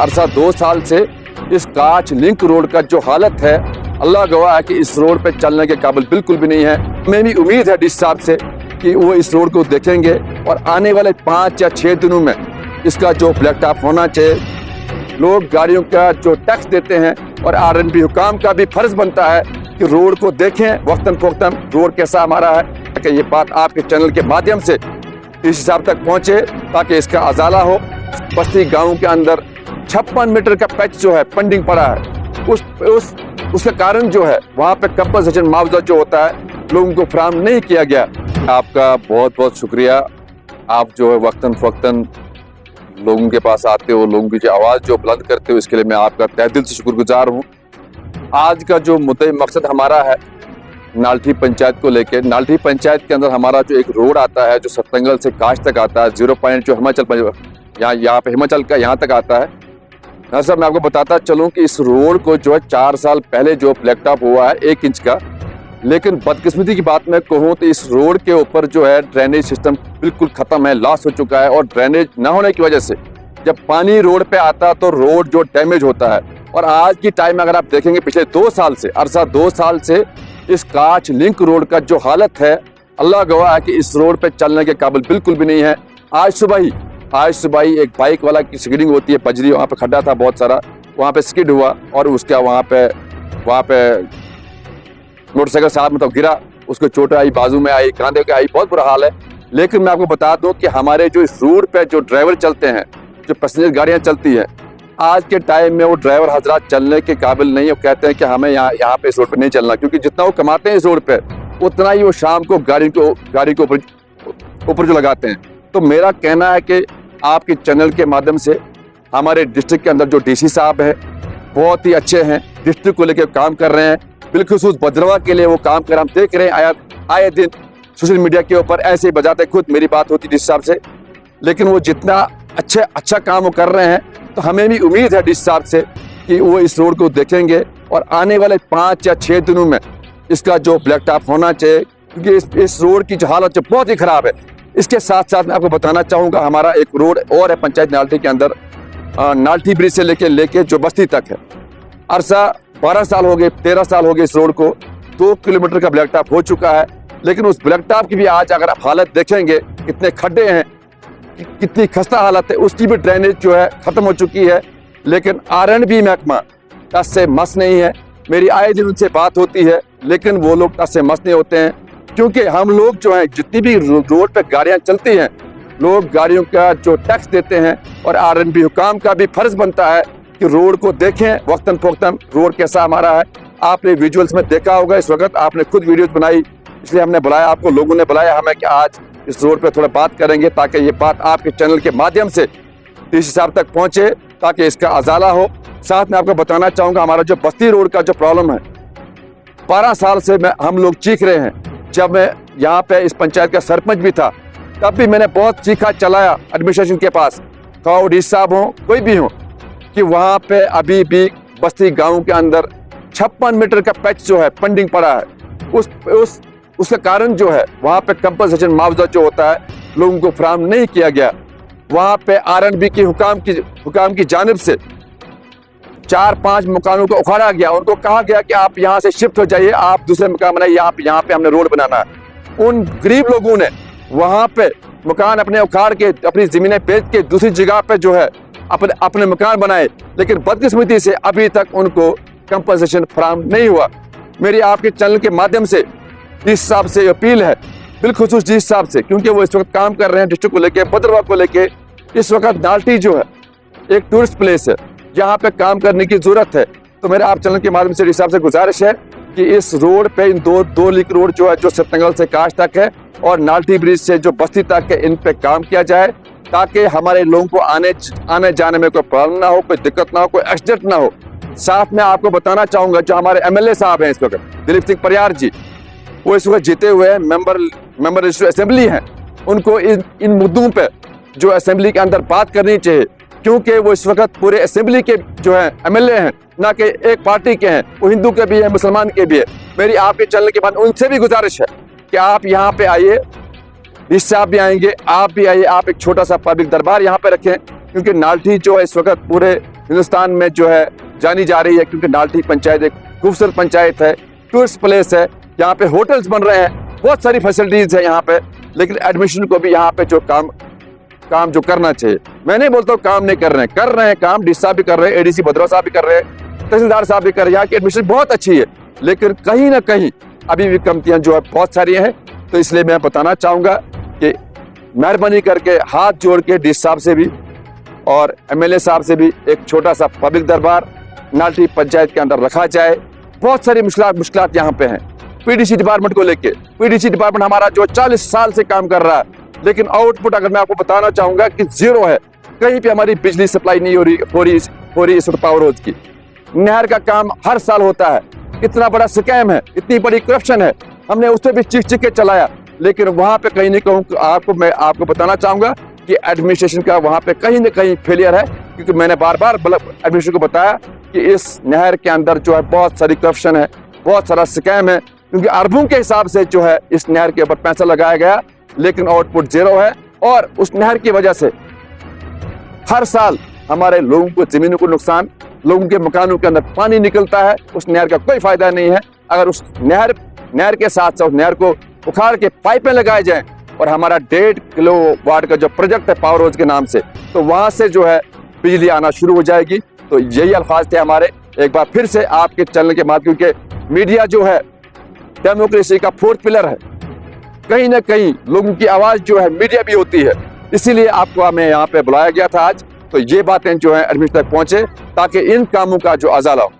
अरसा 2 साल से इस कांच लिंक रोड का जो हालत है, अल्लाह गवाह है कि इस रोड पे चलने के काबिल बिल्कुल भी नहीं है। हमें भी उम्मीद है डीसी साहब से कि वो इस रोड को देखेंगे और आने वाले 5 या 6 दिनों में इसका जो ब्लैक टॉप होना चाहिए। लोग गाड़ियों का जो टैक्स देते हैं और आरएनबी हुकाम का भी फर्ज बनता है कि रोड को देखें वक्तन फ़वक्तन रोड कैसा हमारा है, ताकि ये बात आपके चैनल के माध्यम से डीसी साहब तक पहुंचे ताकि इसका अजाला हो। बस्ती गाँव के अंदर 56 मीटर का पैच जो है पेंडिंग पड़ा है, उसका कारण जो है वहाँ पे कंपनसेशन मुआवजा जो होता है लोगों को फराहम नहीं किया गया। आपका बहुत बहुत शुक्रिया। आप जो है वक्तन फ़वक्तन लोगों के पास आते हो, लोगों की जो आवाज़ जो बुलंद करते हो, इसके लिए मैं आपका तहे दिल से शुक्रगुजार हूँ। आज का जो मुद्दा मकसद हमारा है नाल्ठी पंचायत को लेकर। नाल्ठी पंचायत के अंदर हमारा जो एक रोड आता है जो सतंगल से काश तक आता है, 0 पॉइंट जो हिमाचल यहाँ पे हिमाचल का यहाँ तक आता है। हाँ सर, मैं आपको बताता चलूँ कि इस रोड को जो है 4 साल पहले जो ब्लैक टॉप हुआ है 1 इंच का, लेकिन बदकिस्मती की बात मैं कहूँ तो इस रोड के ऊपर जो है ड्रेनेज सिस्टम बिल्कुल ख़त्म है, लॉस हो चुका है। और ड्रेनेज ना होने की वजह से जब पानी रोड पे आता तो रोड जो डैमेज होता है। और आज की टाइम में अगर आप देखेंगे पिछले 2 साल से, अरसा 2 साल से इस कांच लिंक रोड का जो हालत है, अल्लाह गवाह है कि इस रोड पे चलने के काबिल बिल्कुल भी नहीं है। आज सुबह ही एक बाइक वाला की स्किडिंग होती है, बजरी, वहाँ पे खड्डा था बहुत सारा, वहाँ पे स्किड हुआ और उसका वहाँ पे मोटरसाइकिल साहब मतलब गिरा, उसको चोट आई, बाजू में आई, कांधे के आई, बहुत बुरा हाल है। लेकिन मैं आपको बता दूं कि हमारे जो इस रोड पे जो ड्राइवर चलते हैं, जो पैसेंजर गाड़ियां चलती हैं, आज के टाइम में वो ड्राइवर हजरात चलने के काबिल नहीं। वो कहते हैं कि हमें यहाँ पे इस रोड पे नहीं चलना, क्योंकि जितना वो कमाते हैं इस रोड पे उतना ही वो शाम को गाड़ी को ऊपर जो लगाते हैं। तो मेरा कहना है कि आपके चैनल के माध्यम से हमारे डिस्ट्रिक्ट के अंदर जो डीसी साहब है बहुत ही अच्छे हैं, डिस्ट्रिक्ट को लेकर काम कर रहे हैं, बिलखुसूस भद्रवा के लिए वो काम कर, हम देख रहे हैं आए दिन सोशल मीडिया के ऊपर ऐसे ही बजाते, खुद मेरी बात होती डीसी साहब से। लेकिन वो जितना अच्छा काम वो कर रहे हैं, तो हमें भी उम्मीद है डीसी साहब से कि वो इस रोड को देखेंगे और आने वाले 5 या 6 दिनों में इसका जो ब्लैक टॉप होना चाहिए, क्योंकि इस रोड की जो हालत जो बहुत ही खराब है। इसके साथ साथ मैं आपको बताना चाहूँगा हमारा एक रोड और है पंचायत नाल्ठी के अंदर, नाल्ठी ब्रिज से लेके जो बस्ती तक है। अरसा 12 साल हो गए, 13 साल हो गए इस रोड को, 2 किलोमीटर का ब्लैक टॉप हो चुका है। लेकिन उस ब्लैक टॉप की भी आज अगर आप हालत देखेंगे, कितने खड्डे हैं, कितनी खस्ता हालत है, उसकी भी ड्रेनेज जो है खत्म हो चुकी है। लेकिन आरएनबी महकमा टस से मस नहीं है। मेरी आए दिन उनसे बात होती है, लेकिन वो लोग टस से मस नहीं होते हैं, क्योंकि हम लोग जो है जितनी भी रोड पे गाड़ियां चलती हैं, लोग गाड़ियों का जो टैक्स देते हैं और आरएनबी हुकाम का भी फर्ज बनता है कि रोड को देखें वक्तन फ़वक्तन रोड कैसा हमारा है। आपने विजुअल्स में देखा होगा, इस वक्त आपने खुद वीडियोस बनाई, इसलिए हमने बुलाया आपको, लोगों ने बुलाया हमें कि आज इस रोड पे थोड़ा बात करेंगे ताकि ये बात आपके चैनल के माध्यम से डीसी साहब तक पहुंचे, ताकि इसका अजाला हो। साथ में आपको बताना चाहूँगा हमारा जो बस्ती रोड का जो प्रॉब्लम है, 12 साल से हम लोग चीख रहे हैं। जब मैं यहाँ पे इस पंचायत का सरपंच भी था, तब भी मैंने बहुत चीखा चलाया एडमिनिस्ट्रेशन के पास, खाओ डीसी साहब हो कोई भी हो, कि वहाँ पे अभी भी बस्ती गांव के अंदर 56 मीटर का पैच जो है पेंडिंग पड़ा है। उसका कारण जो है वहाँ पे कंपनसेशन मुआवजा जो होता है लोगों को फराहम नहीं किया गया। वहाँ पे आरएनबी की हुकाम की जानिब से 4-5 मकानों को उखाड़ा गया, उनको कहा गया कि आप यहाँ से शिफ्ट हो जाइए, आप दूसरे मकान बनाइए, यहाँ पे हमने रोड बनाना है। उन गरीब लोगों ने वहाँ पे मकान अपने उखाड़ के, अपनी जमीनें बेच के दूसरी जगह पे जो है अपने मकान बनाए, लेकिन बदकिस्मती से अभी तक उनको कंपनसेशन फराहम नहीं हुआ। मेरी आपके चैनल के माध्यम से डीसी साहब से अपील है, बिलखुसूस डीसी साहब से, क्योंकि वो इस वक्त काम कर रहे हैं डिस्ट्रिक्ट को लेके, भद्रवा को लेके। इस वक्त नाल्ठी जो है एक टूरिस्ट प्लेस है, जहाँ पे काम करने की जरूरत है। तो मेरे आप चैनल के माध्यम से डीसी साहब से गुजारिश है कि इस रोड पे इन दो लिंक रोड जो है, जो सतंगल से काश तक है और नाल्ठी ब्रिज से जो बस्ती तक है, इन पे काम किया जाए, ताकि हमारे लोगों को आने जाने में कोई प्रॉब्लम ना हो, कोई दिक्कत ना हो, कोई एक्सीडेंट ना हो। साथ में आपको बताना चाहूंगा जो हमारे एमएलए साहब हैं इस वक्त, दिलीप सिंह परियार जी, वो इस वक्त जीते हुए मेंबर असेंबली हैं। उनको इन मुद्दों पे जो असेंबली के अंदर बात करनी चाहिए, क्योंकि वो इस वक्त पूरे असेंबली के जो है एमएलए हैं, ना कि एक पार्टी के हैं, वो हिंदू के भी हैं, मुसलमान के भी है। मेरी आपके चैनल के बाद उनसे भी गुजारिश है कि आप यहाँ पे आइए, डीसी साहब भी आएंगे, आप भी आइए, आप एक छोटा सा पब्लिक दरबार यहाँ पे रखें, क्योंकि नाल्ठी जो है इस वक्त पूरे हिंदुस्तान में जो है जानी जा रही है, क्योंकि नाल्टी पंचायत एक खूबसूरत पंचायत है, टूरिस्ट प्लेस है, यहाँ पे होटल्स बन रहे हैं, बहुत सारी फैसिलिटीज है यहाँ पे। लेकिन एडमिशन को भी यहाँ पे जो काम जो करना चाहिए, मैं नहीं बोलता हूँ काम नहीं कर रहे हैं काम, डी साहब भी कर रहे हैं, एडीसी भद्रवा साहब भी कर रहे हैं, तहसीलदार साहब भी कर रहे हैं। यहाँ की एडमिशन बहुत अच्छी है, लेकिन कहीं ना कहीं अभी भी कमतियां जो है बहुत सारी हैं। तो इसलिए मैं बताना चाहूंगा कि मेहरबानी करके हाथ जोड़ के डी साहब से भी और एमएलए साहब से भी एक छोटा सा पब्लिक दरबार नाल्टी पंचायत के अंदर रखा जाए। बहुत सारी मुश्किलात यहाँ पे हैं पीडीसी डिपार्टमेंट को लेके। पीडीसी डिपार्टमेंट हमारा जो 40 साल से काम कर रहा है, लेकिन आउटपुट अगर मैं आपको बताना चाहूंगा कि जीरो है। कहीं पे हमारी बिजली सप्लाई नहीं हो रही इस वक्त पावर हाउस की। नहर का काम हर साल होता है, इतना बड़ा स्कैम है, इतनी बड़ी करप्शन है, हमने उससे भी चीख के चलाया, लेकिन वहां पे कहीं नहीं कहूँ मैं आपको बताना चाहूंगा कि एडमिनिस्ट्रेशन का वहां पे कहीं ना कहीं फेलियर है। क्योंकि मैंने बार एडमिनिस्ट्रेशन को बताया कि इस नहर के अंदर जो है बहुत सारी करप्शन है, बहुत सारा स्कैम है, क्योंकि अरबों के हिसाब से जो है इस नहर के ऊपर पैसा लगाया गया, लेकिन आउटपुट जीरो है। और उस नहर की वजह से हर साल हमारे लोगों को, जमीनों को नुकसान, लोगों के मकानों के अंदर पानी निकलता है, उस नहर का कोई फायदा नहीं है। अगर उस नहर के साथ साथ उस नहर को उखाड़ के पाइपें लगाए जाएं और हमारा 1.5 किलोवाट का जो प्रोजेक्ट है पावर हाउस के नाम से, तो वहां से जो है बिजली आना शुरू हो जाएगी। तो यही अल्फाज थे हमारे। एक बार फिर से आपके चैनल के माध्यम, क्योंकि मीडिया जो है डेमोक्रेसी का 4th पिलर है, कहीं ना कहीं लोगों की आवाज जो है मीडिया भी होती है, इसीलिए आपको हमें यहाँ पे बुलाया गया था आज। तो ये बातें जो है एडमिनिस्ट्रेशन तक पहुंचे ताकि इन कामों का जो अजाला हो